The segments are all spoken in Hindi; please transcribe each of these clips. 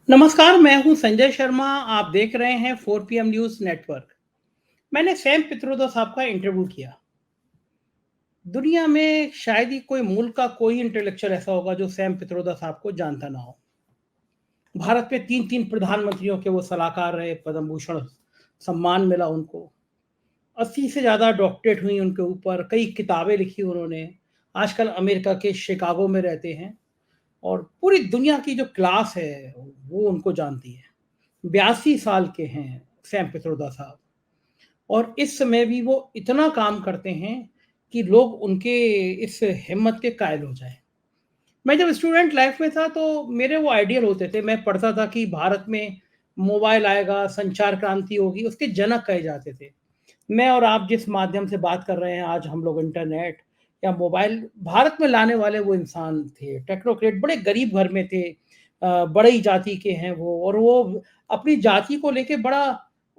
नमस्कार, मैं हूं संजय शर्मा। आप देख रहे हैं 4 PM न्यूज़ नेटवर्क। मैंने सैम पित्रोदा साहब का इंटरव्यू किया। दुनिया में शायद ही कोई मुल्क का कोई इंटेलेक्चुअल ऐसा होगा जो सैम पित्रोदा साहब को जानता ना हो। भारत में 3-3 प्रधानमंत्रियों के वो सलाहकार रहे, पद्म भूषण सम्मान मिला उनको। 80 से ज़्यादा डॉक्टरेट हुई उनके ऊपर, कई किताबें लिखी उन्होंने। आजकल अमेरिका के शिकागो में रहते हैं और पूरी दुनिया की जो क्लास है, वो उनको जानती है। 82 साल के हैं सैम पित्रोदा साहब और इस समय भी वो इतना काम करते हैं कि लोग उनके इस हिम्मत के कायल हो जाएँ। मैं जब स्टूडेंट लाइफ में था तो मेरे वो आइडियल होते थे। मैं पढ़ता था कि भारत में मोबाइल आएगा, संचार क्रांति होगी, उसके जनक कहे जाते थे। मैं और आप जिस माध्यम से बात कर रहे हैं आज हम लोग इंटरनेट या मोबाइल, भारत में लाने वाले वो इंसान थे, टेक्नोक्रेट, बड़े गरीब घर में थे। बड़े ही जाति के हैं वो और वो अपनी जाति को लेके बड़ा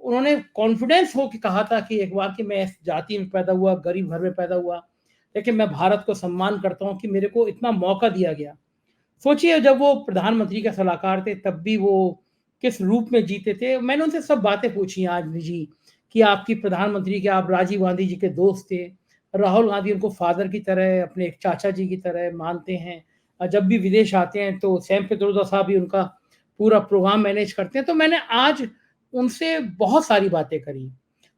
उन्होंने कॉन्फिडेंस हो के कहा था कि एक बार कि मैं इस जाति में पैदा हुआ, गरीब घर में पैदा हुआ, लेकिन मैं भारत को सम्मान करता हूँ कि मेरे को इतना मौका दिया गया। सोचिए जब वो प्रधानमंत्री के सलाहकार थे तब भी वो किस रूप में जीते थे। मैंने उनसे सब बातें पूछी आज भी जी, कि आपकी प्रधानमंत्री के आप राजीव गांधी जी के दोस्त थे। राहुल गांधी उनको फादर की तरह, अपने एक चाचा जी की तरह मानते हैं। जब भी विदेश आते हैं तो सैम पित्रोदा साहब ही उनका पूरा प्रोग्राम मैनेज करते हैं। तो मैंने आज उनसे बहुत सारी बातें करी।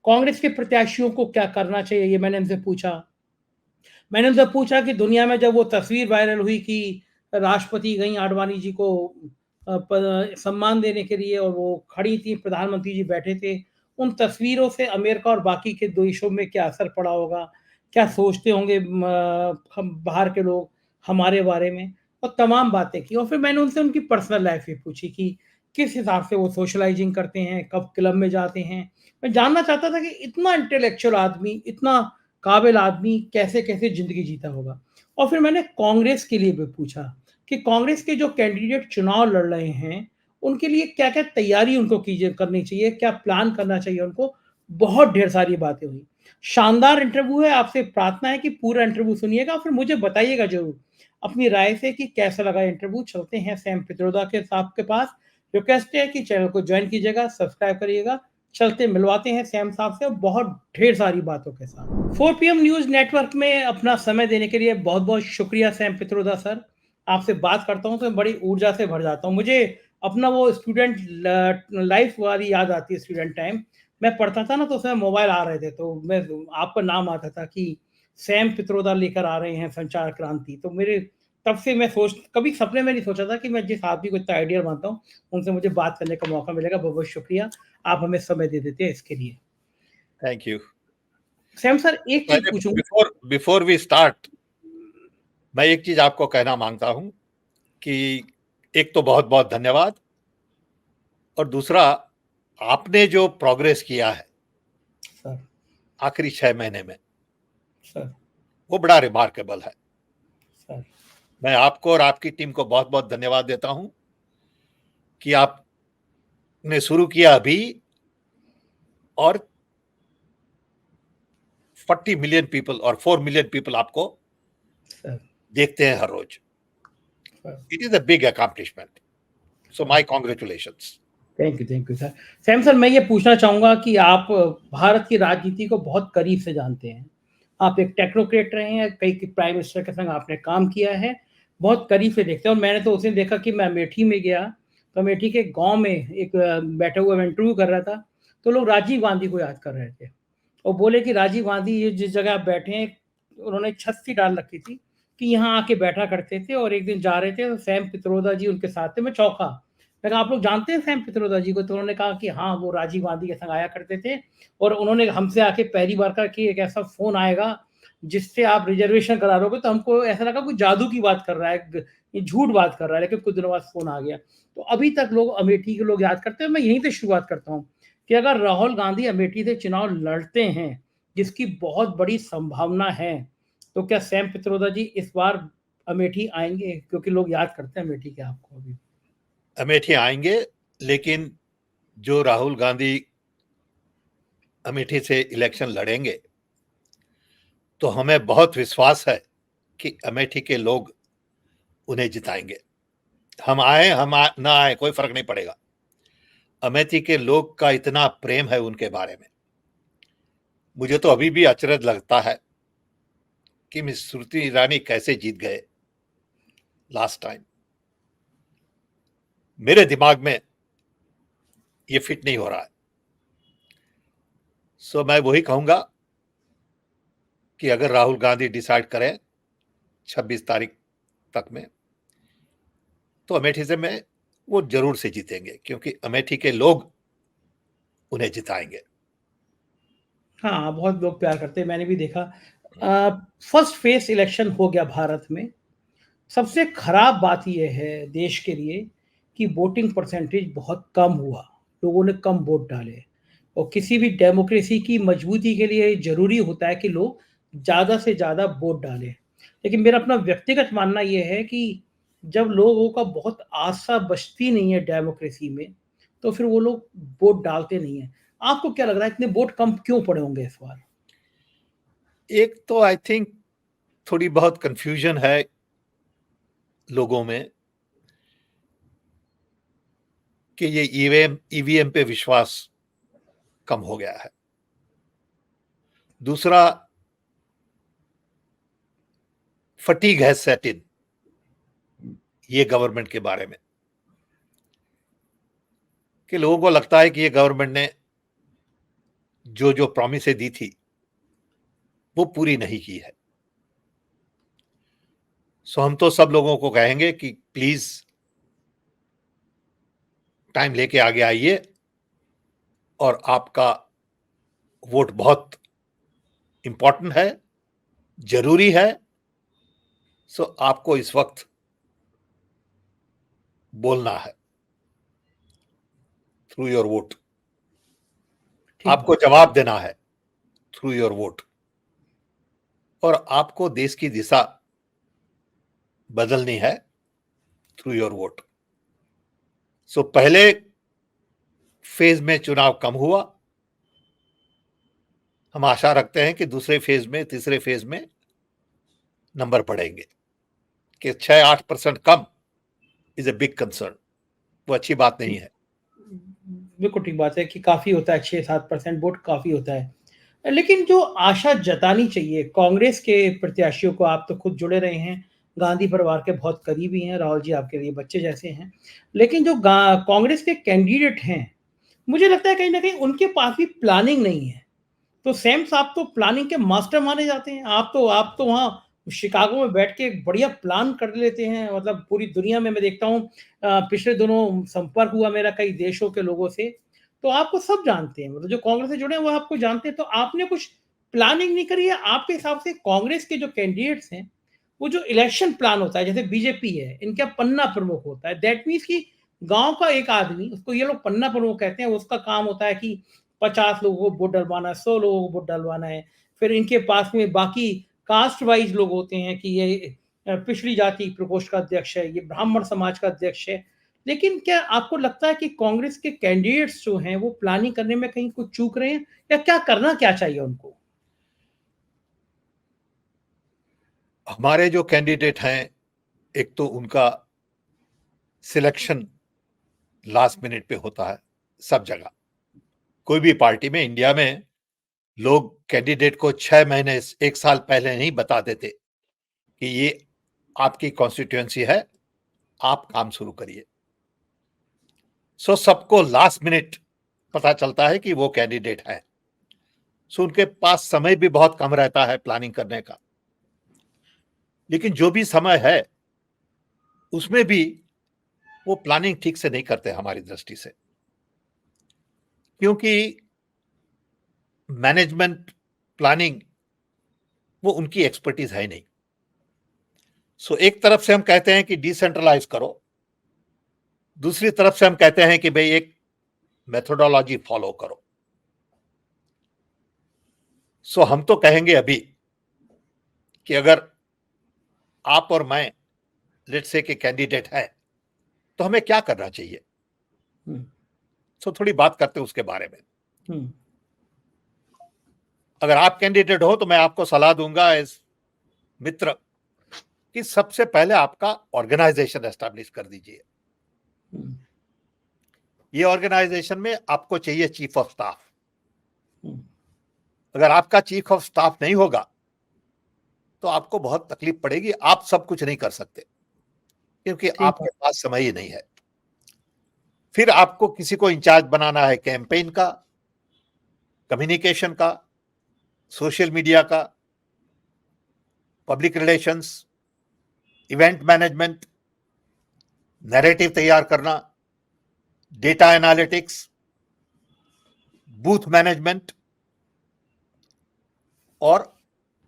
कांग्रेस के प्रत्याशियों को क्या करना चाहिए ये मैंने उनसे पूछा। मैंने उनसे पूछा कि दुनिया में जब वो तस्वीर वायरल हुई कि राष्ट्रपति गईं आडवाणी जी को सम्मान देने के लिए और वो खड़ी थी, प्रधानमंत्री जी बैठे थे। उन तस्वीरों से अमेरिका और बाकी के देशों में क्या असर पड़ा होगा? क्या सोचते होंगे हम बाहर के लोग हमारे बारे में? और तमाम बातें की और फिर मैंने उनसे उनकी पर्सनल लाइफ़ भी पूछी कि किस हिसाब से वो सोशलाइज़िंग करते हैं, कब क्लब में जाते हैं। मैं जानना चाहता था कि इतना इंटेलेक्चुअल आदमी, इतना काबिल आदमी कैसे-कैसे ज़िंदगी जीता होगा। और फिर मैंने कांग्रेस के लिए भी पूछा कि कांग्रेस के जो कैंडिडेट चुनाव लड़ रहे हैं, उनके लिए क्या-क्या तैयारी उनको कीजिए करनी चाहिए, क्या प्लान करना चाहिए उनको? बहुत ढेर सारी बातें हुई। शानदार इंटरव्यू है, आपसे प्रार्थना है कि पूरा इंटरव्यू सुनिएगा, फिर मुझे बताइएगा ज़रूर अपनी राय से कि कैसा लगा इंटरव्यू। चलते हैं सैम पित्रोदा के साहब के पास। रिक्वेस्ट है कि चैनल को जॉइन कीजिएगा, सब्सक्राइब करिएगा। चलते मिलवाते हैं सैम साहब से बहुत ढेर सारी बातों के साथ। 4 PM न्यूज़ नेटवर्क में अपना समय देने के लिए बहुत-बहुत शुक्रिया सैम पित्रोदा सर। आपसे बात करता हूँ तो बड़ी ऊर्जा से भर जाता हूँ। मुझे अपना वो स्टूडेंट ल लाइफ़ वाली याद आती है, स्टूडेंट टाइम। मैं पढ़ता था ना तो उसमें मोबाइल आ रहे थे तो मैं आपका नाम आता था कि सैम पित्रोदा लेकर आ रहे हैं संचार क्रांति। तो मेरे तब से मैं कभी सपने में नहीं सोचा था कि मैं जिस आदमी को इतना आइडियल मानता हूँ, उनसे मुझे बात करने का मौका मिलेगा। बहुत-बहुत शुक्रिया। आप हमें समय दे देते हैं इसके लिए। Thank you. सैम सर एक चीज़ पहले पूछूँगा। बिफोर बिफोर वी स्टार्ट, मैं एक चीज आपको कहना मांगता हूं कि एक तो बहुत बहुत धन्यवाद, और दूसरा, आपने जो प्रोग्रेस किया है सर, आखिरी 6 महीने में, सर, वो बड़ा रिमार्केबल है। सर, मैं आपको और आपकी टीम को बहुत बहुत धन्यवाद देता हूं कि आपने शुरू किया अभी और 40 मिलियन पीपल और 4 मिलियन पीपल आपको सर, देखते हैं हर रोज। Sir, it is a big accomplishment, so sir. My congratulations. Thank you sir. Sam sir, मैं ये पूछना चाहूँगा कि आप भारत की राजनीति को बहुत करीब से जानते हैं। आप एक टेक्नोक्रेट रहे हैं, कई प्राइम मिनिस्टर के संग आपने काम किया है, बहुत करीब से देखते हैं और मैंने तो उस दिन देखा कि मैं अमेठी में गया, तो अमेठी के गाँव में एक बैठा हुआ मैं इंटरव्यू कर रहा था, तो लोग राजीव गांधी को याद कर रहे थे और बोले कि राजीव गांधी ये जिस जगह आप बैठे हैं, उन्होंने छत सी डाल रखी थी कि यहाँ आके बैठा करते थे और एक दिन जा रहे थे तो सैम पित्रोदा जी उनके साथ थे। मैं चौंका। मैं कहा, "आप लोग जानते हैं सैम पित्रोदा जी को?" तो उन्होंने कहा कि हाँ, वो राजीव गांधी के संग आया करते थे और उन्होंने हमसे आके पहली बार कहा कि एक ऐसा फ़ोन आएगा, जिससे आप रिज़र्वेशन करा लोगे, तो हमको ऐसा लगा कोई जादू की बात कर रहा है, ग ये झूठ बात कर रहा है, लेकिन कुछ दिनों बाद फ़ोन आ गया। तो अभी तक लोग अमेठी के लोग याद करते हैं। मैं यहीं से शुरुआत करता हूँ कि अगर राहुल गांधी अमेठी से चुनाव लड़ते हैं, जिसकी बहुत बड़ी संभावना है, तो क्या सैम पित्रोदा जी इस बार अमेठी आएँगे? क्योंकि लोग याद करते हैं अमेठी के आपको अभी। अमेठी आएंगे, लेकिन जो राहुल गांधी अमेठी से इलेक्शन लड़ेंगे, तो हमें बहुत विश्वास है कि अमेठी के लोग उन्हें जिताएंगे। ना आए, कोई फर्क नहीं पड़ेगा। अमेठी के लोग का इतना प्रेम है उनके बारे में। मुझे तो अभी भी अचरज लगता है कि मिस स्मृति ईरानी कैसे जीत गए लास्ट टाइम। मेरे दिमाग में ये फिट नहीं हो रहा है। सो मैं वही कहूंगा कि अगर राहुल गांधी डिसाइड करें 26 तारीख तक में, तो अमेठी से में वो जरूर से जीतेंगे, क्योंकि अमेठी के लोग उन्हें जिताएंगे। हाँ, बहुत लोग प्यार करते हैं, मैंने भी देखा। फर्स्ट फेस इलेक्शन हो गया भारत में। सबसे खराब बात यह है देश के लिए कि वोटिंग परसेंटेज बहुत कम हुआ, लोगों ने कम वोट डाले। और किसी भी डेमोक्रेसी की मजबूती के लिए ज़रूरी होता है कि लोग ज़्यादा से ज़्यादा वोट डालें। लेकिन मेरा अपना व्यक्तिगत मानना यह है कि जब लोगों का बहुत आस्था बचती नहीं है डेमोक्रेसी में, तो फिर वो लोग वोट डालते नहीं हैं। आपको क्या लग रहा है इतने वोट कम क्यों पड़े होंगे इस बार? एक तो आई थिंक थोड़ी बहुत कंफ्यूजन है लोगों में कि ये ईवीएम पे विश्वास कम हो गया है। दूसरा, फटीग है सेट इन ये गवर्नमेंट के बारे में, कि लोगों को लगता है कि ये गवर्नमेंट ने जो जो प्रॉमिसें दी थी वो पूरी नहीं की है। सो हम तो सब लोगों को कहेंगे कि प्लीज टाइम लेके आगे आइए, और आपका वोट बहुत इंपॉर्टेंट है, जरूरी है। सो आपको इस वक्त बोलना है थ्रू योर वोट, ठीक आपको बात। जवाब देना है थ्रू योर वोट, और आपको देश की दिशा बदलनी है थ्रू योर वोट। सो पहले फेज में चुनाव कम हुआ, हम आशा रखते हैं कि दूसरे फेज में, तीसरे फेज में नंबर बढ़ेंगे। कि 6-8% come is a big concern, वो अच्छी बात नहीं है। बिल्कुल ठीक बात है कि काफ़ी होता है, 6-7% वोट काफ़ी होता है। लेकिन जो आशा जतानी चाहिए कांग्रेस के प्रत्याशियों को, आप तो खुद जुड़े रहे हैं, गांधी परिवार के बहुत करीबी हैं, राहुल जी आपके लिए बच्चे जैसे हैं। लेकिन जो कांग्रेस के कैंडिडेट हैं, मुझे लगता है कहीं न कहीं उनके पास भी प्लानिंग नहीं है। तो सैम साहब तो प्लानिंग के मास्टर माने जाते हैं। आप तो वहाँ शिकागो में बैठ के एक बढ़िया प्लान कर लेते हैं। मतलब पूरी दुनिया में मैं देखता हूँ, पिछले दिनों संपर्क हुआ मेरा कई देशों के लोगों से, तो आपको सब जानते हैं। मतलब जो कांग्रेस से जुड़े हैं वो आपको जानते हैं। तो आपने कुछ प्लानिंग नहीं करी है? आपके हिसाब से कांग्रेस के जो कैंडिडेट्स हैं, वो जो इलेक्शन प्लान होता है, जैसे बीजेपी है, इनका पन्ना प्रमुख होता है। दैट मीन्स कि गाँव का एक आदमी, उसको ये लोग पन्ना प्रमुख कहते हैं, उसका काम होता है कि 50 लोगों को वोट डलवाना है, 100 लोगों को वोट डलवाना है। फिर इनके पास में बाकी कास्ट वाइज लोग होते हैं कि ये पिछड़ी जाति प्रकोष्ठ का अध्यक्ष है, ये ब्राह्मण समाज का अध्यक्ष है। लेकिन क्या आपको लगता है कि कांग्रेस के कैंडिडेट्स जो हैं वो प्लानिंग करने में कहीं कुछ चूक रहे हैं, या क्या करना क्या चाहिए उनको? हमारे जो कैंडिडेट हैं, एक तो उनका सिलेक्शन लास्ट मिनट पे होता है सब जगह। कोई भी पार्टी में इंडिया में लोग कैंडिडेट को 6 महीने, 1 साल पहले नहीं बता देते कि ये आपकी कॉन्स्टिट्यूएंसी है, आप काम शुरू करिए। सो सबको लास्ट मिनट पता चलता है कि वो कैंडिडेट है। सो उनके पास समय भी बहुत कम रहता है प्लानिंग करने का। लेकिन जो भी समय है उसमें भी वो प्लानिंग ठीक से नहीं करते हमारी दृष्टि से, क्योंकि मैनेजमेंट प्लानिंग वो उनकी एक्सपर्टीज है नहीं। सो एक तरफ से हम कहते हैं कि डिसेंट्रलाइज करो, दूसरी तरफ से हम कहते हैं कि भाई एक मेथोडोलॉजी फॉलो करो। सो हम तो कहेंगे अभी कि अगर आप और मैं लेट्स से के कैंडिडेट हैं, तो हमें क्या करना चाहिए। हम्म, सो थोड़ी बात करते हैं उसके बारे में। हम्म, अगर आप कैंडिडेट हो तो मैं आपको सलाह दूंगा एज मित्र कि सबसे पहले आपका ऑर्गेनाइजेशन एस्टैब्लिश कर दीजिए। ये ऑर्गेनाइजेशन में आपको चाहिए चीफ ऑफ स्टाफ। अगर आपका चीफ ऑफ स्टाफ नहीं होगा तो आपको बहुत तकलीफ पड़ेगी, आप सब कुछ नहीं कर सकते क्योंकि आपके पास समय ही नहीं है। फिर आपको किसी को इंचार्ज बनाना है कैंपेन का, कम्युनिकेशन का, सोशल मीडिया का, public relations, event management, narrative तैयार करना, डेटा एनालिटिक्स, बूथ मैनेजमेंट और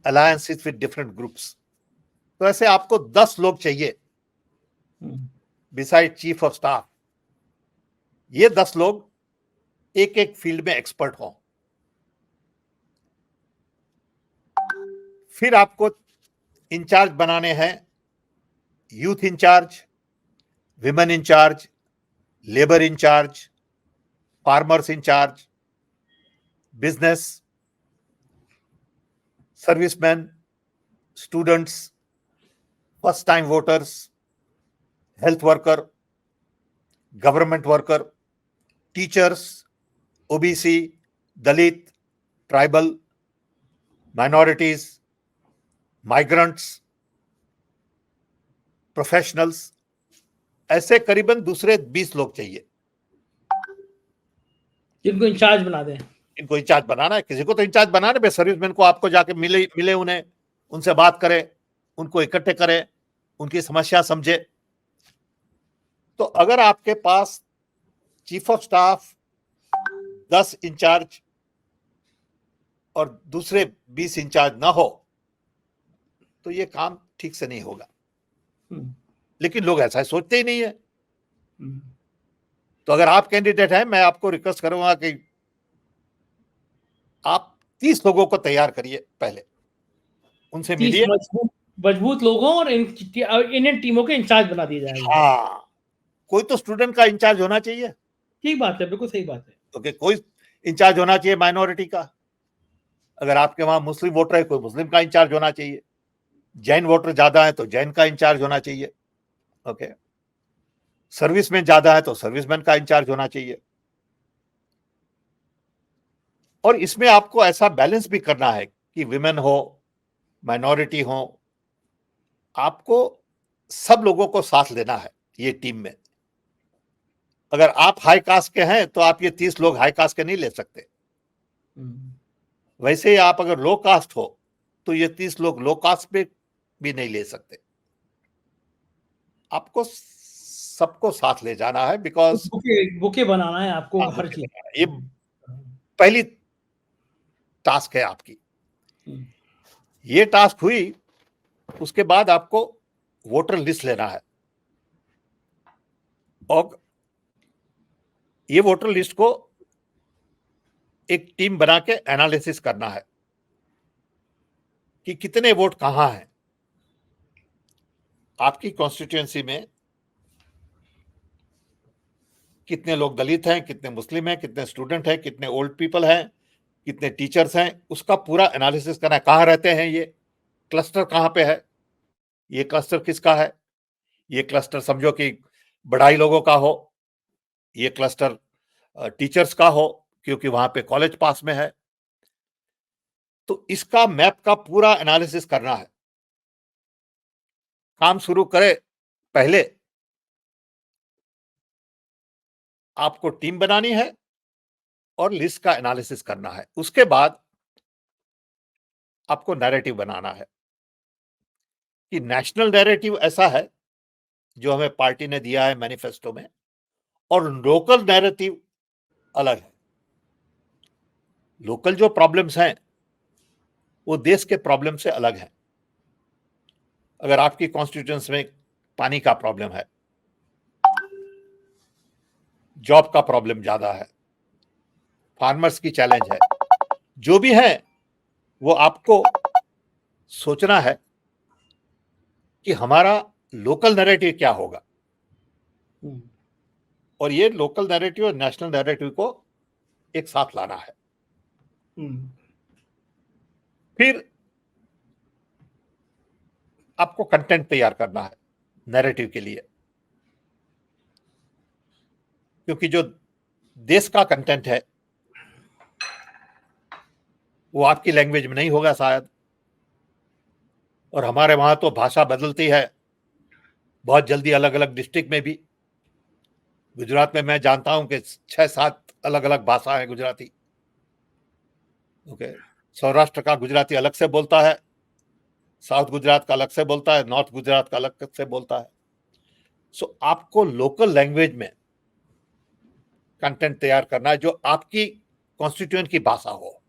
अलायंसेस विद डिफरेंट ग्रुप्स। तो ऐसे आपको 10 लोग चाहिए बिसाइड चीफ ऑफ स्टाफ। ये 10 लोग एक एक फील्ड में एक्सपर्ट हों। फिर आपको इंचार्ज बनाने हैं youth incharge, women incharge, labour incharge, farmers incharge, business, serviceman, students, first time voters, health worker, government worker, teachers, OBC, Dalit, tribal, minorities, migrants, professionals, ऐसे करीबन दूसरे 20 लोग चाहिए जिनको इंचार्ज बना दें। इनको इंचार्ज बनाना है, किसी को तो इंचार्ज बनाना है। सर्विसमैन को आपको जाके मिले उन्हें, उनसे बात करें, उनको इकट्ठे करें, उनकी समस्या समझे। तो अगर आपके पास चीफ ऑफ स्टाफ, 10 इंचार्ज और दूसरे 20 इंचार्ज ना हो तो ये काम ठीक से नहीं होगा। लेकिन लोग ऐसा सोचते ही नहीं है। तो अगर आप कैंडिडेट हैं, मैं आपको रिक्वेस्ट करूंगा कि आप 30 लोगों को तैयार करिए, पहले उनसे मिलिए। मजबूत लोगों और इन टीमों के इंचार्ज बना दिए जाएंगे। हाँ, कोई तो स्टूडेंट का इंचार्ज होना चाहिए। ठीक बात है, बिल्कुल सही बात है। ओके, कोई इंचार्ज होना चाहिए माइनॉरिटी का। अगर आपके वहां मुस्लिम वोटर है, कोई मुस्लिम का इंचार्ज होना चाहिए। जैन वोटर ज्यादा है तो जैन का इंचार्ज होना चाहिए। ओके, सर्विसमैन ज्यादा है तो सर्विसमैन का इंचार्ज होना चाहिए। और इसमें आपको ऐसा बैलेंस भी करना है कि विमेन हो, माइनॉरिटी हो, आपको सब लोगों को साथ लेना है ये टीम में। अगर आप हाई कास्ट के हैं तो आप ये 30 लोग हाई कास्ट के नहीं ले सकते। वैसे ही आप अगर लो कास्ट हो तो ये 30 लोग लो कास्ट पे भी नहीं ले सकते। आपको सबको साथ ले जाना है, बिकॉज बुके बनाना है आपको। हर चीज ये पहली टास्क है आपकी। ये टास्क हुई, उसके बाद आपको वोटर लिस्ट लेना है और ये वोटर लिस्ट को एक टीम बना के एनालिसिस करना है कि कितने वोट कहां हैं। आपकी कॉन्स्टिट्यूएंसी में कितने लोग दलित हैं, कितने मुस्लिम हैं, कितने स्टूडेंट हैं, कितने ओल्ड पीपल हैं, कितने टीचर्स हैं, उसका पूरा एनालिसिस करना है। कहां रहते हैं, ये क्लस्टर कहां पे है, ये क्लस्टर किसका है। ये क्लस्टर समझो कि बढ़ाई लोगों का हो, ये क्लस्टर टीचर्स का हो क्योंकि वहां पे कॉलेज पास में है। तो इसका मैप का पूरा एनालिसिस करना है। काम शुरू करे पहले आपको टीम बनानी है और लिस्ट का एनालिसिस करना है। उसके बाद आपको नैरेटिव बनाना है कि नेशनल नैरेटिव ऐसा है जो हमें पार्टी ने दिया है मैनिफेस्टो में, और लोकल नैरेटिव अलग है। लोकल जो प्रॉब्लम्स हैं वो देश के प्रॉब्लम से अलग है। अगर आपकी कॉन्स्टिट्यूएंसी में पानी का प्रॉब्लम है, जॉब का प्रॉब्लम ज्यादा है, फार्मर्स की चैलेंज है, जो भी है वो आपको सोचना है कि हमारा लोकल नैरेटिव क्या होगा। और ये लोकल नैरेटिव और नेशनल नैरेटिव को एक साथ लाना है। फिर आपको कंटेंट तैयार करना है नैरेटिव के लिए, क्योंकि जो देश का कंटेंट है वो आपकी लैंग्वेज में नहीं होगा शायद, और हमारे वहां तो भाषा बदलती है बहुत जल्दी, अलग अलग डिस्ट्रिक्ट में भी। गुजरात में मैं जानता हूं कि 6-7 अलग अलग भाषा है गुजराती। ओके, सौराष्ट्र का गुजराती अलग से बोलता है, साउथ गुजरात का अलग से बोलता है, नॉर्थ गुजरात का अलग से बोलता है। सो आपको लोकल लैंग्वेज में कंटेंट तैयार करना है जो आपकी कॉन्स्टिट्यूएंट की भाषा हो।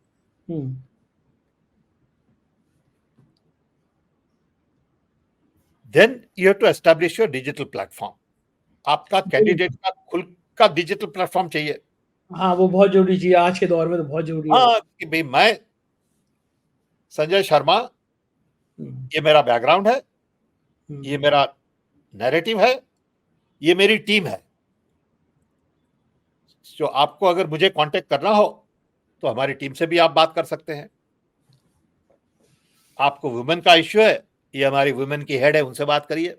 Then you have to establish your digital platform. आपका कैंडिडेट का खुद का डिजिटल प्लेटफॉर्म चाहिए। हाँ, वो बहुत जरूरी चीज है, आज के दौर में तो बहुत जरूरी है। हाँ, कि भाई मैं संजय शर्मा, ये मेरा बैकग्राउंड है, ये मेरा नैरेटिव है, ये मेरी टीम है। जो आपको अगर मुझे कांटेक्ट करना हो तो हमारी टीम से भी आप बात कर सकते हैं। आपको वुमेन का इश्यू है, ये हमारी वुमेन की हेड है, उनसे बात करिए।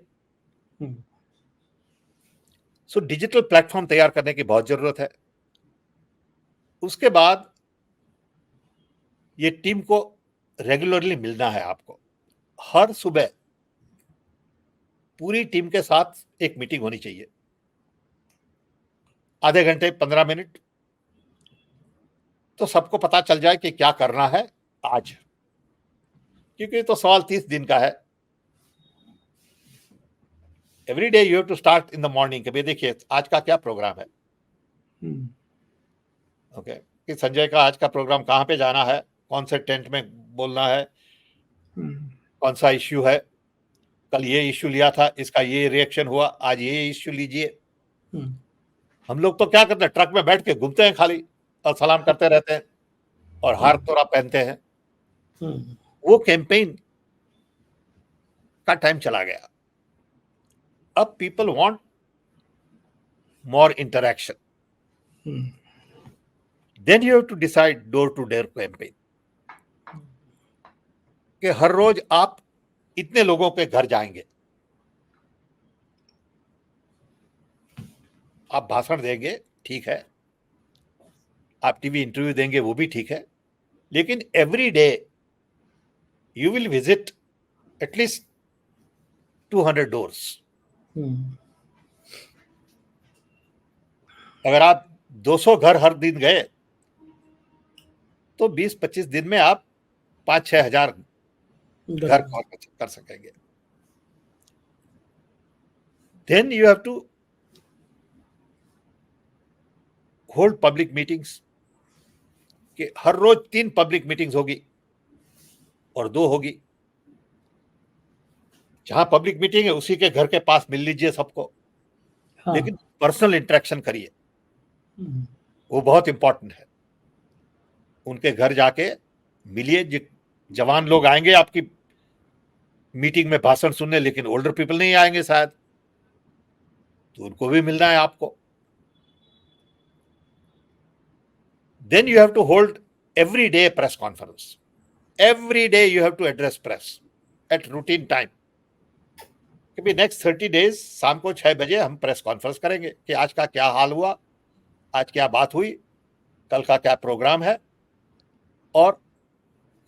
सो डिजिटल प्लेटफॉर्म तैयार करने की बहुत जरूरत है। उसके बाद ये टीम को रेगुलरली मिलना है। आपको हर सुबह पूरी टीम के साथ एक मीटिंग होनी चाहिए, आधे घंटे 15 मिनट, तो सबको पता चल जाए कि क्या करना है आज, क्योंकि तो सवाल 30 दिन का है। Every day you have to start in the morning. कभी देखिए आज का क्या प्रोग्राम है। ओके, कि संजय का आज का प्रोग्राम कहाँ पे जाना है, कौन से टेंट में बोलना है, कौन सा इश्यू है, कल ये इश्यू लिया था, इसका ये रिएक्शन हुआ, आज ये इश्यू लीजिए। हम लोग तो क्या करते हैं, ट्रक में बैठ के घूमते हैं खाली और सलाम करते रहते हैं और हार तोड़ा पहनते हैं। वो कैंपेन का टाइम चला गया। अब people want more interaction. Then you have to decide door to door campaign, कि हर रोज आप इतने लोगों के घर जाएंगे, आप भाषण देंगे, ठीक है, आप टीवी इंटरव्यू देंगे, वो भी ठीक है, लेकिन every day you will visit at least 200 doors. अगर आप 200 घर हर दिन गए तो 20-25 दिन में आप 5-6 हजार घर कर सकेंगे। Then you have to hold public meetings, कि हर रोज 3 पब्लिक मीटिंग्स होगी और 2 होगी। जहां पब्लिक मीटिंग है उसी के घर के पास मिल लीजिए सबको। हाँ। लेकिन पर्सनल इंटरेक्शन करिए, वो बहुत इंपॉर्टेंट है। उनके घर जाके मिलिए। जवान लोग आएंगे आपकी मीटिंग में भाषण सुनने, लेकिन ओल्डर पीपल नहीं आएंगे शायद, तो उनको भी मिलना है आपको। Then you have to hold every day press conference. Every day you have to address press at routine time. क्योंकि next 30 days शाम को 6 बजे हम प्रेस कॉन्फ्रेंस करेंगे कि आज का क्या हाल हुआ, आज क्या बात हुई, कल का क्या प्रोग्राम है और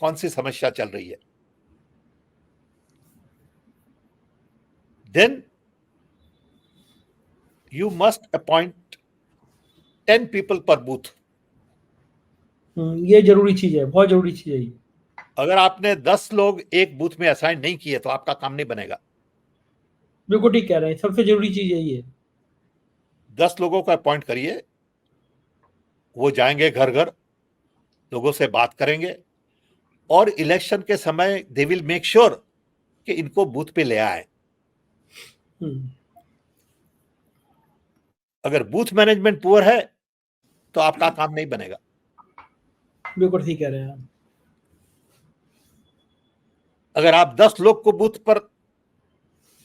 कौन सी समस्या चल रही है। Then you must appoint 10 people per booth. ये जरूरी चीज है, बहुत जरूरी चीज है ये। अगर आपने 10 लोग एक बूथ में असाइन नहीं किए तो आपका काम नहीं बनेगा। बिल्कुल ठीक कह रहे हैं, सबसे जरूरी चीज यही है। 10 लोगों को अपॉइंट करिए, वो जाएंगे घर घर, लोगों से बात करेंगे और इलेक्शन के समय दे विल मेक श्योर कि इनको बूथ पे ले आए। अगर बूथ मैनेजमेंट पुअर है तो आपका काम नहीं बनेगा। बिल्कुल ठीक कह रहे हैं आप। अगर आप 10 लोग को बूथ पर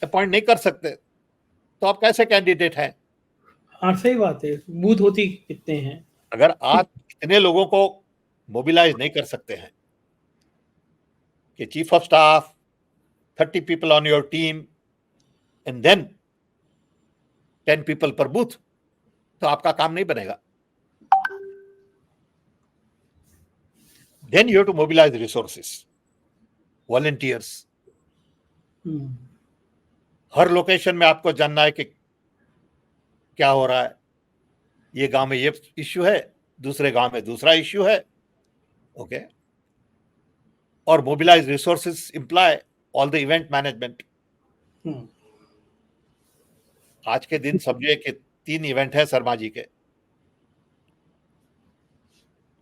अपॉइंट नहीं कर सकते तो आप कैसे कैंडिडेट हैं? हाँ, सही बात है, बूथ होती कितने हैं। अगर आप इतने लोगों को मोबिलाइज नहीं कर सकते हैं कि chief of staff, 30 people on your team and then 10 people per booth, तो आपका काम नहीं बनेगा. Then you have to mobilize resources, volunteers. Her location में आपको जानना है कि क्या हो रहा है. ये गांव में ये इश्यू है, दूसरे गांव में दूसरा इश्यू है. ओके. और mobilise resources employ all the event management. आज के दिन समझिए कि 3 इवेंट है शर्मा जी के,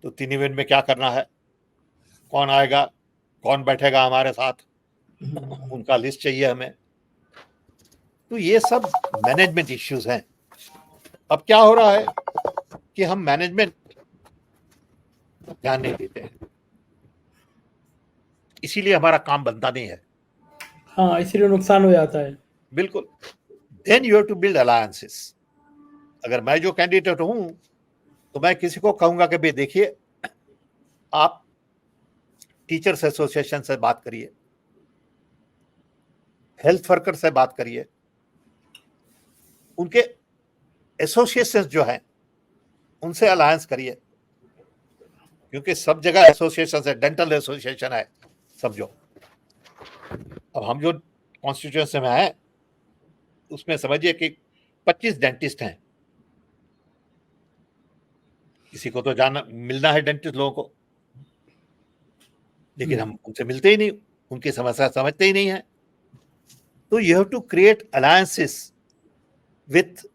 तो 3 इवेंट में क्या करना है, कौन आएगा, कौन बैठेगा हमारे साथ, उनका लिस्ट चाहिए हमें. तो ये सब मैनेजमेंट इश्यूज हैं. अब क्या हो रहा है कि हम मैनेजमेंट ध्यान नहीं देते हैं, इसीलिए हमारा काम बनता नहीं है. हाँ, इसीलिए नुकसान हो जाता है. बिल्कुल. Then you have to build alliances. अगर मैं जो कैंडिडेट हूं तो मैं किसी को कहूंगा कि भाई देखिए, आप टीचर्स एसोसिएशन से बात करिए, हेल्थ वर्कर से बात करिए, उनके एसोसिएशंस जो हैं उनसे अलायंस करिए, क्योंकि सब जगह एसोसिएशन है. डेंटल एसोसिएशन है समझो. अब हम जो कॉन्स्टिट्यूएंसी में हैं उसमें समझिए कि 25 डेंटिस्ट हैं. किसी को तो जाना मिलना है डेंटिस्ट लोगों को, लेकिन हम उनसे मिलते ही नहीं, उनकी समस्या समझते ही नहीं है. तो you have to create alliances with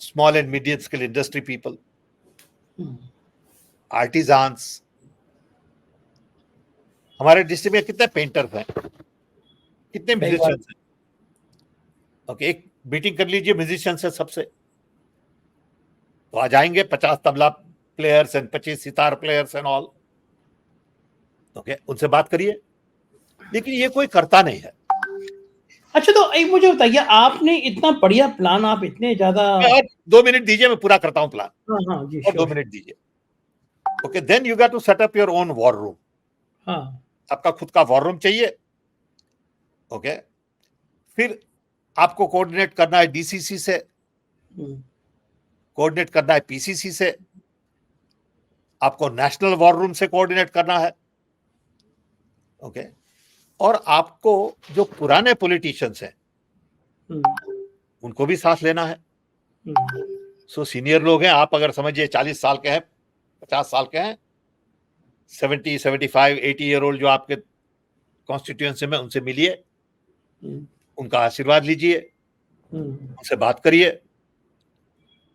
small and medium scale industry people, artisans. हमारे डिस्ट्रिक्ट में कितने पेंटर्स हैं, कितने म्यूजिशियंस हैं. ओके, एक मीटिंग कर लीजिए म्यूजिशियन से सबसे, तो आ जाएंगे 50 tabla players and 25 sitar players and all. Okay, उनसे बात करिए. लेकिन ये कोई करता नहीं है. अच्छा, तो एक मुझे बताइए, आपने इतना बढ़िया प्लान, आप इतने ज्यादा. 2 मिनट दीजिए, मैं पूरा करता हूं प्लान. हाँ जी, और 2 मिनट दीजिए. Okay, then you got to set up your own war room. हाँ, आपका खुद का वॉर रूम चाहिए. ओके, फिर आपको कोऑर्डिनेट करना है डीसीसी से, कोऑर्डिनेट करना है पीसीसी से, आपको नेशनल वॉर रूम से कोऑर्डिनेट करना है. ओके, और आपको जो पुराने पॉलिटिशियंस हैं उनको भी साथ लेना है. सो सीनियर लोग हैं, आप अगर समझिए 40 साल के हैं, 50 साल के हैं, 70, 75, 80 ईयर ओल्ड जो आपके कॉन्स्टिट्यूएंसी में, उनसे मिलिए, उनका आशीर्वाद लीजिए, उनसे बात करिए.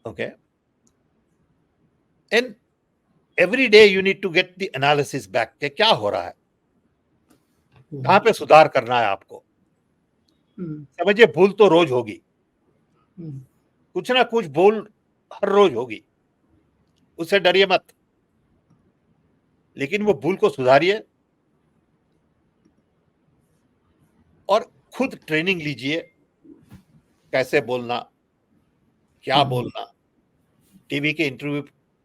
Okay, and every day you need to get the analysis back कि क्या हो रहा है, कहां पे सुधार करना है आपको. समझिए, भूल तो रोज होगी, कुछ ना कुछ भूल हर रोज होगी, उससे डरिए मत. लेकिन वो भूल को सुधारिए और खुद ट्रेनिंग लीजिए, कैसे बोलना, क्या बोलना, टीवी के इंटरव्यू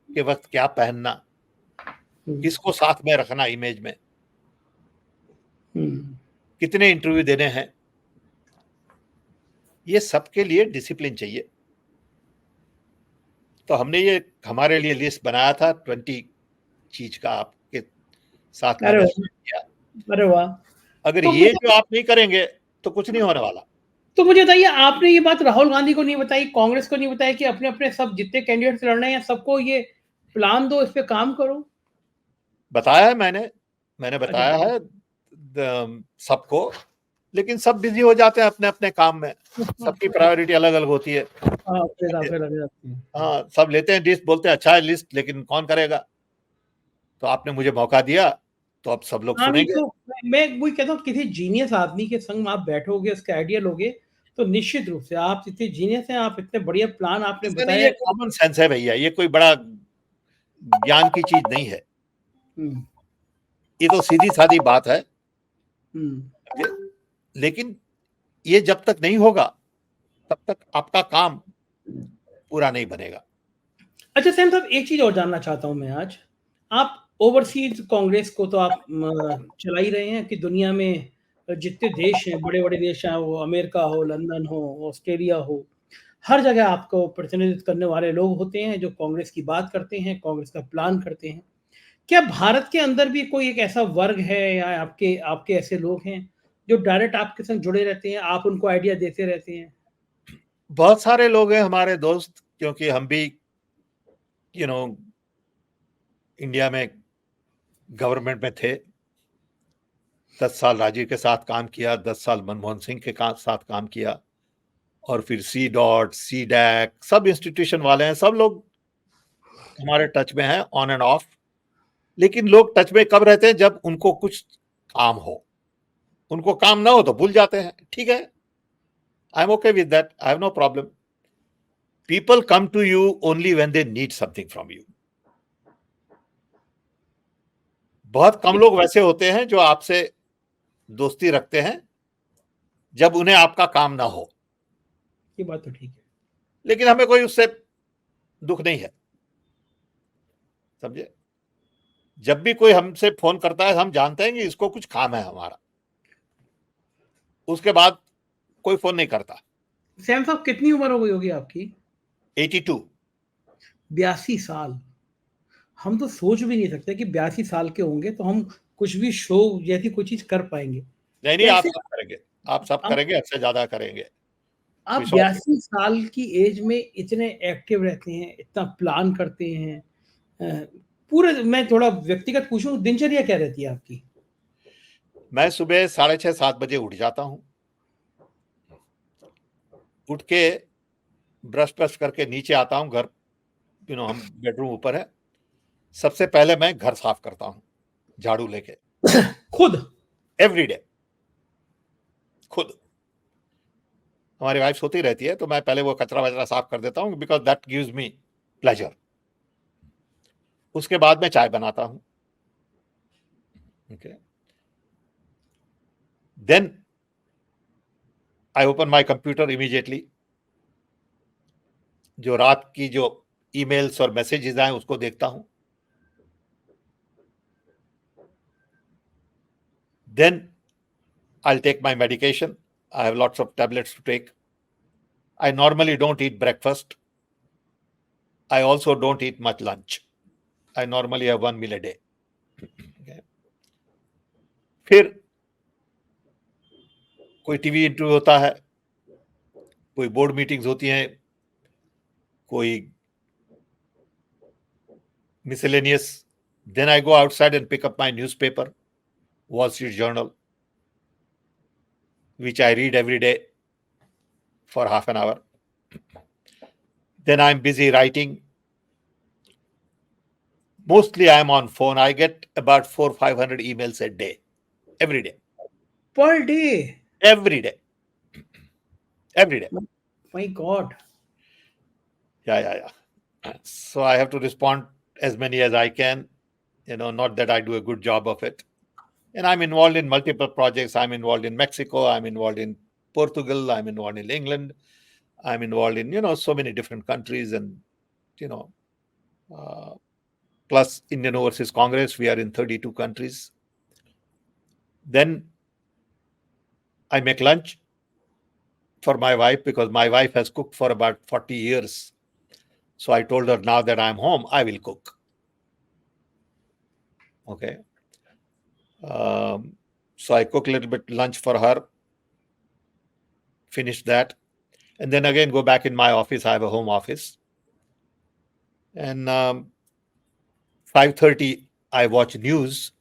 के वक्त क्या पहनना, किसको साथ में रखना इमेज में, कितने इंटरव्यू देने हैं. ये सबके लिए डिसिप्लिन चाहिए. तो हमने ये हमारे लिए लिस्ट बनाया था 20 चीज का, आपके साथ मैंने किया. अरे वाह. अगर तो ये जो आप नहीं करेंगे तो कुछ नहीं होने वाला. तो मुझे बताइए, आपने ये बात राहुल गांधी को नहीं बताई, कांग्रेस को नहीं बताया कि अपने अपने सब जितने कैंडिडेट्स लड़ रहे हैं सबको ये प्लान दो, इस पे काम करो? बताया है मैंने बताया है सबको, लेकिन सब बिजी हो जाते हैं अपने अपने काम में. सबकी प्रायोरिटी अलग अलग होती है. हाँ, सब लेते हैं लिस्ट, बोलते हैं अच्छा है लिस्ट, लेकिन कौन करेगा. तो आपने मुझे मौका दिया, तो अब सब लोग सुनेंगे. तो मैं वही कहता हूँ, किसी जीनियस आदमी के संग आप बैठोगे, उसका आइडिया लोगे, तो निश्चित रूप से आप इतने जीनियस हैं, आप इतने बढ़िया प्लान आपने बताया. ये कॉमन सेंस है भैया, ये कोई बड़ा ज्ञान की चीज नहीं है. ये तो सीधी सादी बात है. लेकिन ये जब तक नहीं होगा तब तक आपका काम पूरा नहीं बनेगा. अच्छा सैम साहब, एक चीज और जानना चाहता हूं मैं आज. आप ओवरसीज कांग्रेस को तो आप चला ही रहे हैं कि दुनिया में जितने देश हैं, बड़े-बड़े देश हैं, वो अमेरिका हो, लंदन हो, ऑस्ट्रेलिया हो, हर जगह आपको प्रतिनिधित्व करने वाले लोग होते हैं जो कांग्रेस की बात करते हैं, कांग्रेस का प्लान करते हैं। क्या भारत के अंदर भी कोई एक ऐसा वर्ग है या आपके आपके ऐसे लोग हैं जो डायरेक्ट आपके संग जुड़े रहते हैं, आप उनको आइडिया देते रहते हैं? बहुत सारे लोग हैं हमारे दोस्त, क्योंकि हम भी यू नो इंडिया में गवर्नमेंट में थे। 10 साल राजीव के साथ काम किया, 10 साल मनमोहन सिंह के साथ काम किया, और फिर सी डॉट, सी डैक, सब इंस्टीट्यूशन वाले हैं, सब लोग हमारे टच में हैं, ऑन एंड ऑफ। लेकिन लोग टच में कब रहते हैं? जब उनको कुछ काम हो। उनको काम ना हो तो भूल जाते हैं। ठीक है, I am okay with that, I have no problem. People come to you only when they need something from you. बहुत कम लोग वैसे होते हैं जो आपसे दोस्ती रखते हैं जब उन्हें आपका काम ना हो। ये बात तो ठीक है। लेकिन हमें कोई उससे दुख नहीं है, समझे। जब भी कोई हमसे फोन करता है, हम जानते हैं कि इसको कुछ काम है हमारा, उसके बाद कोई फोन नहीं करता। सैम साहब कितनी उम्र हो गई होगी आपकी? 82। 82 साल। हम तो सोच भी नहीं सकते कि 82 साल के होंगे तो हम कुछ भी शो जैसी कोई चीज कर पाएंगे। नहीं नहीं, आप कैसे सब करेंगे, आप सब आप करेंगे, इससे ज्यादा करेंगे, आप विश्वास 82 साल की एज में इतने एक्टिव रहते हैं, इतना प्लान करते हैं। अ, पूरे मैं थोड़ा व्यक्तिगत पूछूं, दिनचर्या क्या रहती है आपकी? मैं सुबह 6:30-7 बजे उठ जाता हूँ। उठ के ब्रश ब्रश करके नीचे आता हूँ घर। हम बेडरूम ऊपर है। सबसे पहले मैं घर साफ करता हूँ, झाड़ू लेके, खुद? एवरी डे, खुद। हमारी वाइफ सोती रहती है तो मैं पहले वो कचरा वचरा साफ कर देता हूँ, because that gives me pleasure. उसके बाद मैं चाय बनाता हूँ। Okay, then I open my computer immediately. जो रात की जो ईमेल्स और मैसेजेस आए उसको देखता हूँ। Then I'll take my medication. I have lots of tablets to take. I normally don't eat breakfast. I also don't eat much lunch. I normally have 1 meal a day. Okay. फिर कोई टीवी इंटरव्यू होता है, कोई बोर्ड मीटिंग्स होती हैं, कोई miscellaneous. Then I go outside and pick up my newspaper, Wall Street Journal, which I read every day for half an hour. Then I'm busy writing. Mostly I'm on phone. I get about 400-500 emails a day, every day, per day? every day, every day. My God. Yeah. So I have to respond as many as I can, not that I do a good job of it. And I'm involved in multiple projects. I'm involved in Mexico. I'm involved in Portugal. I'm involved in England. I'm involved in, so many different countries. And, you know, plus Indian Overseas Congress, we are in 32 countries. Then I make lunch for my wife because my wife has cooked for about 40 years. So I told her, now that I'm home, I will cook. Okay. So I cook a little bit lunch for her, finish that, and then again go back in my office. I have a home office. And 5:30, I watch news,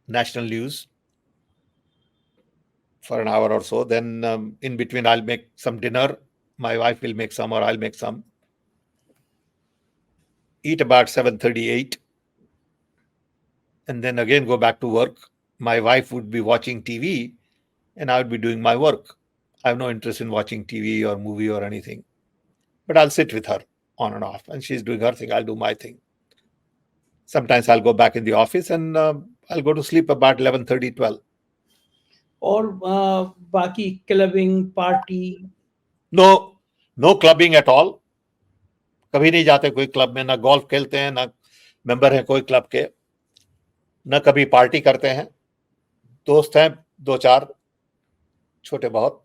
national news, for an hour or so. Then in between, I'll make some dinner. My wife will make some, or I'll make some. Eat about 7:38, and then again go back to work. My wife would be watching TV, and I would be doing my work. I have no interest in watching TV or movie or anything, but I'll sit with her on and off, and she's doing her thing. I'll do my thing. Sometimes I'll go back in the office, and I'll go to sleep about 11:30, 12. और बाकी clubbing party? No clubbing at all. कभी नहीं जाते कोई क्लब में, ना गोल्फ खेलते हैं, ना मेंबर हैं कोई क्लब के, न कभी पार्टी करते हैं, दोस्त हैं दो चार छोटे बहुत,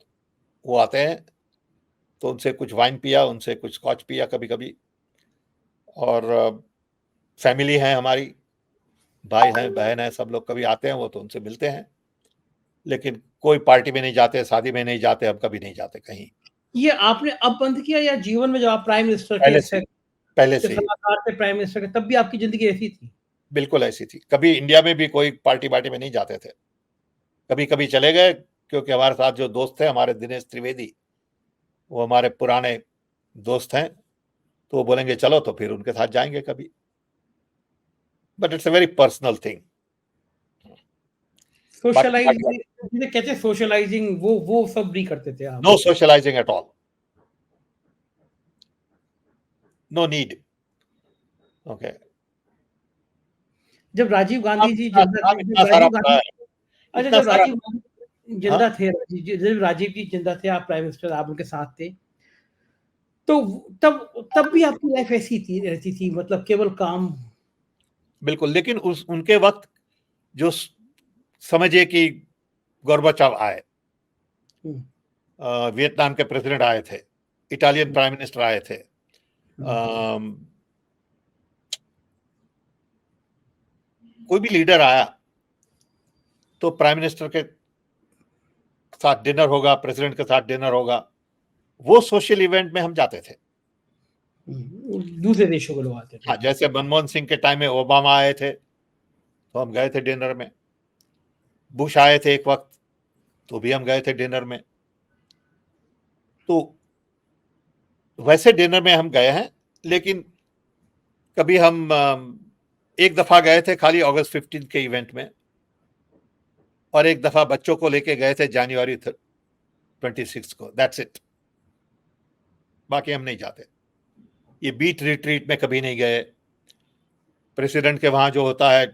वो आते हैं तो उनसे कुछ वाइन पिया, उनसे कुछ स्कॉच पिया कभी कभी, और फैमिली है हमारी, भाई हैं बहन है, सब लोग कभी आते हैं वो तो उनसे मिलते हैं, लेकिन कोई पार्टी में नहीं जाते, शादी में नहीं जाते, अब कभी नहीं जाते कहीं। ये आपने अब बंद किया या जीवन में जब आप प्राइम मिनिस्टर के पहले से ही सलाहकार थे प्राइम मिनिस्टर के, तब भी आपकी जिंदगी ऐसी थी? बिल्कुल ऐसी थी। कभी इंडिया में भी कोई पार्टी में नहीं जाते थे, कभी कभी चले गए, क्योंकि हमारे साथ जो दोस्त थे हमारे दिनेश त्रिवेदी, वो हमारे पुराने दोस्त हैं, तो वो बोलेंगे चलो तो फिर उनके साथ जाएंगे कभी, but it's a very personal thing. Socialising जिसे कहते हैं, सोशलाइजिंग, वो सब नहीं करते थे आप? No socialising at all, no need. Okay. जब राजीव गांधी जी इतना जिंदा थे, इतना सारा पड़ा है, अच्छा, इतना जब सारा। राजीव गांधी हाँ जिंदा थे, जब राजीव जी जिंदा थे, आप प्राइम मिनिस्टर, आप उनके साथ थे, तो तब तब भी आपकी लाइफ ऐसी थी, रहती थी, मतलब केवल काम? बिल्कुल, लेकिन उनके वक्त जो समझिए कि गोर्बाचोव आए, वियतनाम के प्रेसिडेंट आए थे, इटालियन प्राइम मिनिस्टर आए थे, कोई भी लीडर आया तो प्राइम मिनिस्टर के साथ डिनर होगा, प्रेसिडेंट के साथ डिनर होगा, वो सोशल इवेंट में हम जाते थे। दूसरे देशों के लोग आते थे? हाँ, जैसे मनमोहन सिंह के टाइम में ओबामा आए थे तो हम गए थे डिनर में, बुश आए थे एक वक्त तो भी हम गए थे डिनर में, तो वैसे डिनर में हम गए हैं। लेकिन कभी हम एक दफा गए थे खाली अगस्त 15 के इवेंट में, और एक दफा बच्चों को लेके गए थे जनवरी 26 को, दैट्स इट। बाकी हम नहीं जाते। ये बीट रिट्रीट में कभी नहीं गए, प्रेसिडेंट के वहां जो होता है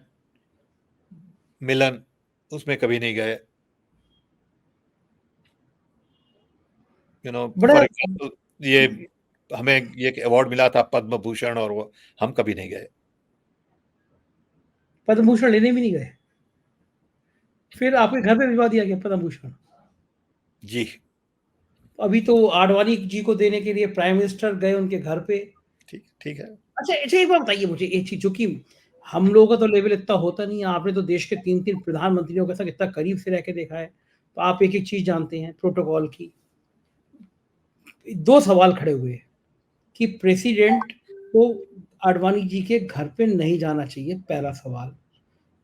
मिलन, उसमें कभी नहीं गए। फॉर एग्जाम्पल, ये हमें ये अवार्ड मिला था पद्म भूषण, और वो हम कभी नहीं गए। पद्म भूषण लेने भी नहीं गए? फिर आपके घर पे भिजवा दिया गया पद्म भूषण? जी। अभी तो आडवाणी जी को देने के लिए प्राइम मिनिस्टर गए उनके घर पे। ठीक ठीक है। अच्छा अच्छा, एक बात बताइए मुझे, एक चीज जो कि हम लोगों का तो लेवल इतना होता नहीं है, आपने तो देश के 3-3 प्रधानमंत्रियों के साथ इतना करीब से रह के देखा है, तो आप एक-एक चीज जानते हैं प्रोटोकॉल की। 2 सवाल खड़े हुए कि प्रेसिडेंट को आडवाणी जी के घर पे नहीं जाना चाहिए, पहला सवाल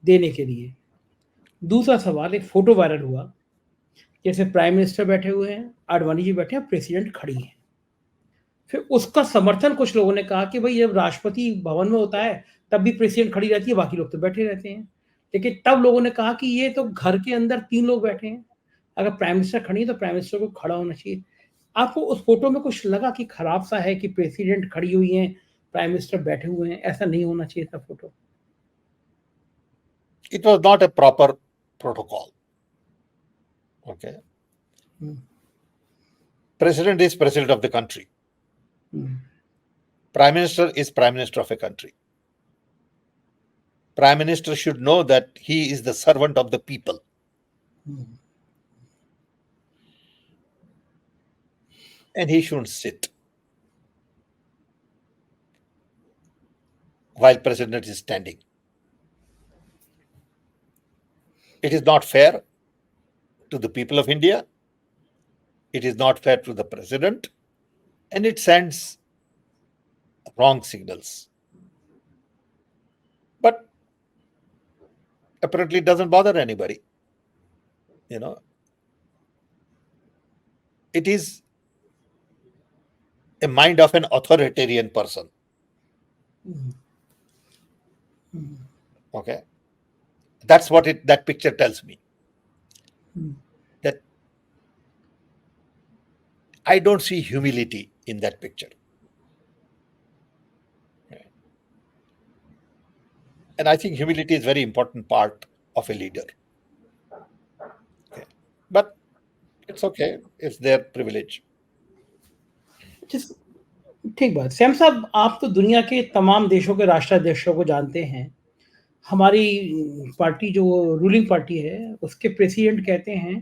देने के लिए। दूसरा सवाल, एक फोटो वायरल हुआ, जैसे प्राइम मिनिस्टर बैठे हुए हैं, आडवाणी जी बैठे हैं, प्रेसिडेंट खड़ी हैं। फिर उसका समर्थन कुछ लोगों ने कहा कि भाई जब राष्ट्रपति भवन में होता है तब भी प्रेसिडेंट खड़ी रहती है, बाकी लोग तो बैठे रहते हैं। लेकिन तब लोगों ने कहा कि ये तो घर के अंदर 3 लोग बैठे हैं, अगर प्राइम मिनिस्टर खड़ी है तो प्राइम मिनिस्टर को खड़ा होना चाहिए। आपको उस फोटो में कुछ लगा कि खराब सा है कि प्रेसिडेंट खड़ी हुई हैं, प्राइम मिनिस्टर बैठे हुए हैं, ऐसा नहीं होना चाहिए था photo? It was not a proper protocol. Okay. President is president of the country. Prime Minister is Prime Minister of a country. Prime Minister should know that he is the servant of the people. And he shouldn't sit while President is standing. It is not fair to the people of India. It is not fair to the President. And it sends wrong signals. But apparently it doesn't bother anybody. It is a mind of an authoritarian person. Okay. That's what that picture tells me. That I don't see humility in that picture. And I think humility is a very important part of a leader. Okay. But it's okay. It's their privilege. ठीक बात। सैम साहब, आप तो दुनिया के तमाम देशों के राष्ट्राध्यक्षों को जानते हैं। हमारी पार्टी जो रूलिंग पार्टी है, उसके प्रेसिडेंट कहते हैं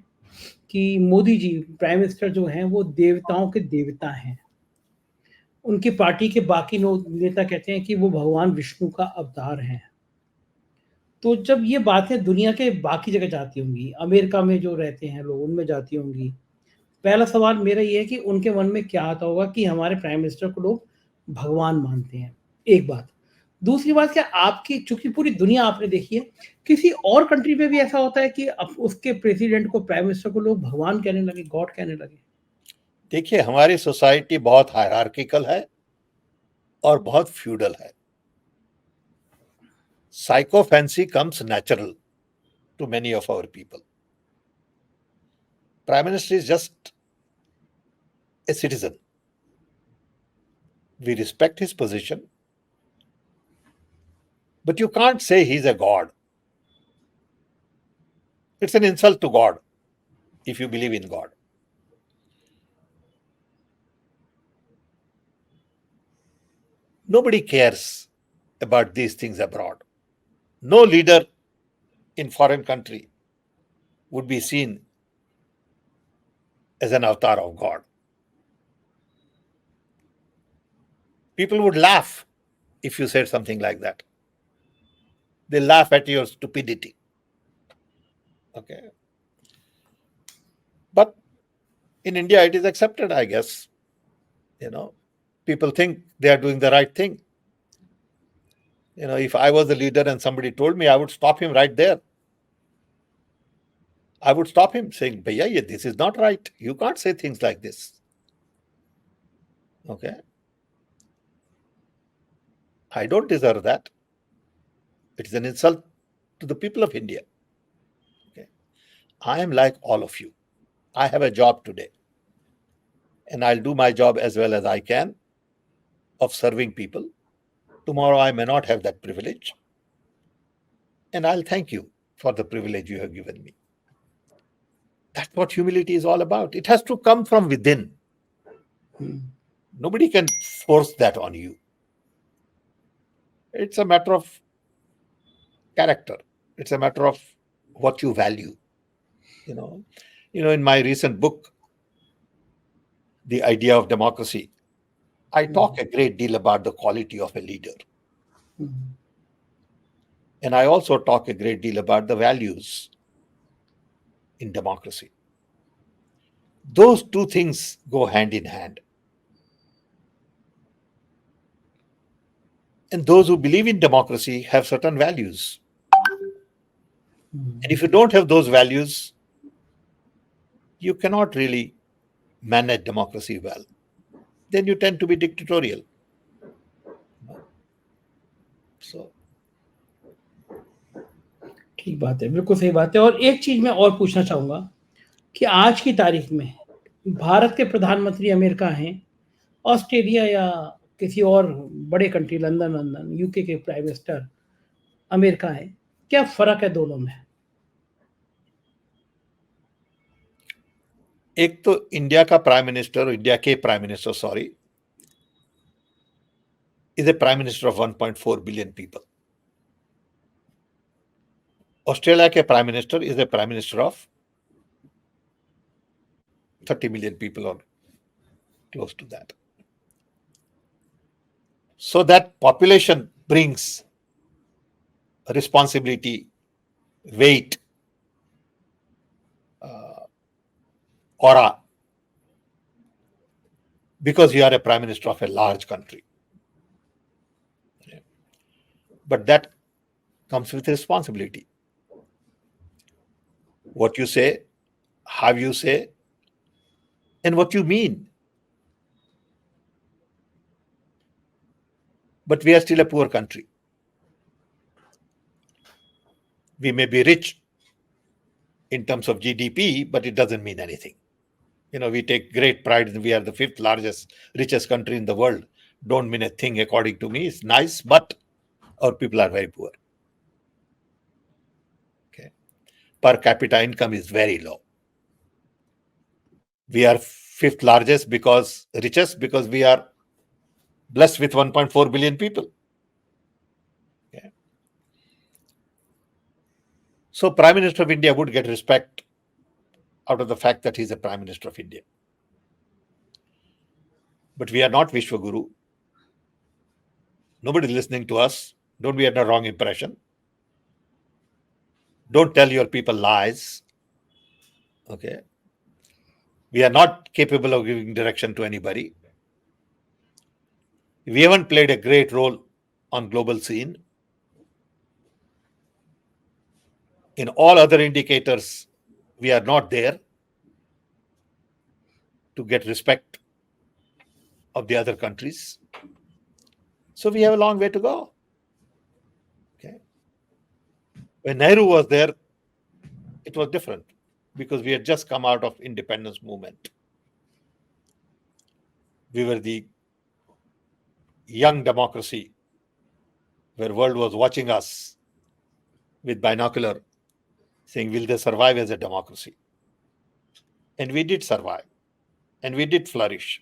कि मोदी जी प्राइम मिनिस्टर जो हैं वो देवताओं के देवता हैं। उनकी पार्टी के बाकी नेता कहते हैं कि वो भगवान विष्णु का अवतार हैं। तो जब ये बातें दुनिया के बाकी जगह जाती होंगी, अमेरिका में जो रहते हैं लोग उनमें जाती होंगी, पहला सवाल मेरा ये है कि उनके मन में क्या आता होगा कि हमारे प्राइम मिनिस्टर को लोग भगवान मानते हैं, एक बात। दूसरी बात, क्या आपकी चूँकि पूरी दुनिया आपने देखी है, किसी और कंट्री में भी ऐसा होता है कि अब उसके प्रेसिडेंट को, प्राइम मिनिस्टर को लोग भगवान कहने लगे, गॉड कहने लगे? देखिए, हमारी सोसाइटी बहुत हायरार्किकल है और बहुत फ्यूडल है। Psychophancy comes natural to many of our people. Prime Minister is just a citizen. We respect his position, but you can't say he's a god. It's an insult to God if you believe in God. Nobody cares about these things abroad. No leader in foreign country would be seen as an avatar of God. People would laugh if you said something like that. They laugh at your stupidity. Okay. But in India, it is accepted, I guess. People think they are doing the right thing. If I was the leader and somebody told me, I would stop him right there. I would stop him saying, Bhaiya, this is not right. You can't say things like this. Okay. I don't deserve that. It is an insult to the people of India. Okay. I am like all of you. I have a job today. And I'll do my job as well as I can of serving people. Tomorrow I may not have that privilege. And I'll thank you for the privilege you have given me. That's what humility is all about. It has to come from within. Nobody can force that on you. It's a matter of character. It's a matter of what you value. In my recent book, The Idea of Democracy, I talk a great deal about the quality of a leader. And I also talk a great deal about the values in democracy. Those two things go hand in hand. And those who believe in democracy have certain values. And if you don't have those values, you cannot really manage democracy well. Then you tend to be dictatorial. So, ठीक बात है, बिल्कुल सही बात है। और एक चीज़ मैं और पूछना चाहूँगा कि आज की तारीख में भारत के प्रधानमंत्री अमेरिका हैं, ऑस्ट्रेलिया या किसी और बड़े कंट्री, लंदन, यूके के प्राइम मिनिस्टर अमेरिका है, क्या फ़र्क है दोनों में? एक तो इंडिया के prime minister sorry is a prime minister of 1.4 billion people. Australia के prime minister is a prime minister of 30 million people or close to that. So that population brings responsibility, weight, aura, because you are a prime minister of a large country. But that comes with responsibility. What you say, how you say, and what you mean. But we are still a poor country. We may be rich in terms of GDP, but it doesn't mean anything. We take great pride in we are the fifth largest, richest country in the world. Don't mean a thing according to me. It's nice, but our people are very poor. Okay. Per capita income is very low. We are fifth largest richest because we are blessed with 1.4 billion people. Okay. So Prime Minister of India would get respect out of the fact that he's a Prime Minister of India. But we are not Vishwaguru. Nobody listening to us. Don't be under the wrong impression. Don't tell your people lies. Okay. We are not capable of giving direction to anybody. We haven't played a great role on global scene. In all other indicators, we are not there to get respect of the other countries. So we have a long way to go. Okay. When Nehru was there, it was different because we had just come out of independence movement. We were the young democracy where world was watching us with binocular, saying, will they survive as a democracy? And we did survive, and we did flourish.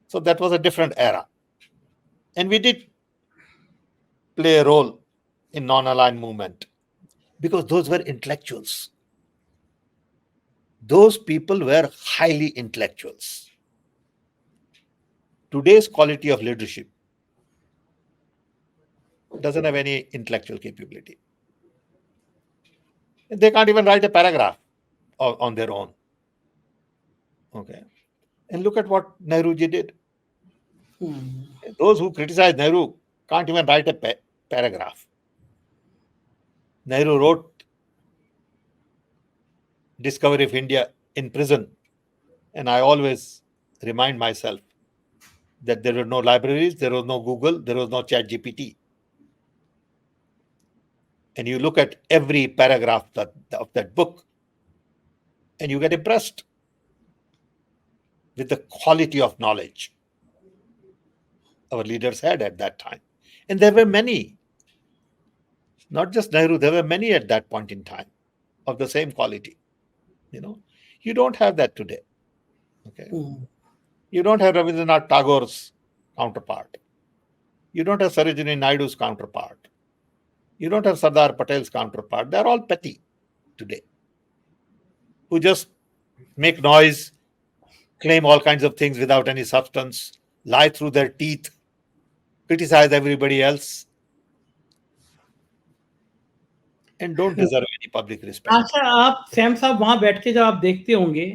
So that was a different era. And we did play a role in non-aligned movement because those were intellectuals. Those people were highly intellectuals. Today's quality of leadership doesn't have any intellectual capability. They can't even write a paragraph on their own. Okay. And look at what Nehruji did. Those who criticize Nehru can't even write a paragraph. Nehru wrote Discovery of India in prison. And I always remind myself that there were no libraries, there was no Google, there was no ChatGPT. And you look at every paragraph of that book, and you get impressed with the quality of knowledge our leaders had at that time. And there were many, not just Nehru, there were many at that point in time of the same quality. You don't have that today. Okay. You don't have Rabindranath Tagore's counterpart. You don't have Sarojini Naidu's counterpart. You don't have Sardar Patel's counterpart. They're all petty today, who just make noise, claim all kinds of things without any substance, lie through their teeth, criticize everybody else, and don't deserve any public respect. अच्छा, आप सैम साहब वहां बैठ के जब आप देखते होंगे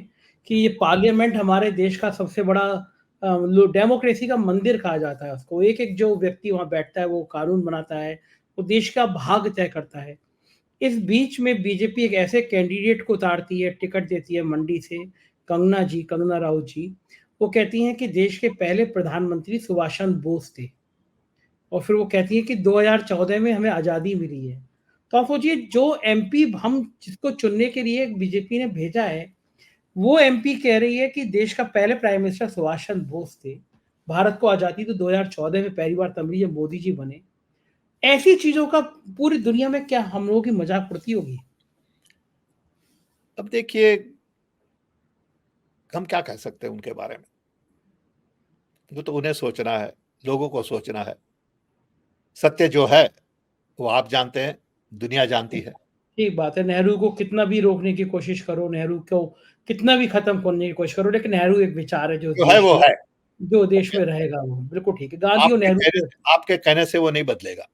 कि ये पार्लियामेंट हमारे देश का सबसे बड़ा डेमोक्रेसी का मंदिर कहा जाता है उसको। एक जो व्यक्ति वहां बैठता है वो कानून बनाता है, वो देश का भाग तय करता है। इस बीच में बीजेपी एक ऐसे कैंडिडेट को उतारती है, टिकट देती है मंडी से, कंगना राउत जी। वो कहती हैं कि देश के पहले प्रधानमंत्री सुभाष चंद्र बोस थे, और फिर वो कहती है कि 2014 में हमें आज़ादी मिली है। तो आप सोचिए, जो एमपी हम जिसको चुनने के लिए बीजेपी ने भेजा है, वो एमपी कह रही है कि देश का पहले प्राइम मिनिस्टर सुभाष चंद्र बोस थे, भारत को आज़ादी तो 2014 में पहली बार तब मिली जब मोदी जी बने। ऐसी चीजों का पूरी दुनिया में क्या हम लोगों की मजाक उड़ती होगी? अब देखिए, हम क्या कह सकते हैं उनके बारे में? वो तो उन्हें सोचना है, लोगों को सोचना है। सत्य जो है वो आप जानते हैं, दुनिया जानती है। ठीक बात है, नेहरू को कितना भी रोकने की कोशिश करो, नेहरू को कितना भी खत्म करने की कोशिश करो, लेकिन नेहरू एक विचार है जो है वो है, जो देश में रहेगा। वो बिल्कुल ठीक है। गांधी और नेहरू आपके कहने से वो नहीं बदलेगा।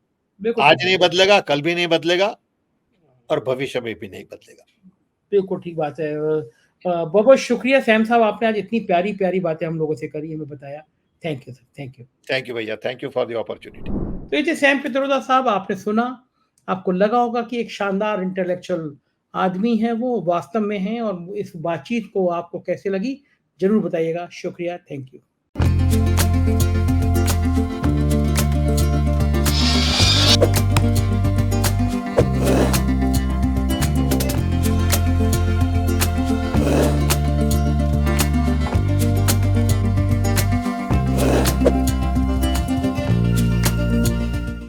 आज नहीं बदलेगा, कल भी नहीं बदलेगा, और भविष्य में भी नहीं बदलेगा। बिल्कुल ठीक बात है। बहुत बहुत शुक्रिया सैम साहब, आपने आज इतनी प्यारी प्यारी बातें हम लोगों से करी, हमें बताया। Thank you sir, thank you. Thank you भैया, thank you for the opportunity. तो ये सैम पित्रोदा साहब, आपने सुना, आपको लगा होगा कि एक शानदार इंटेलेक्चुअल आदमी है, वो वास्तव में है, और इस बातचीत को आपको कैसे लगी जरूर बताइएगा। शुक्रिया, थैंक यू।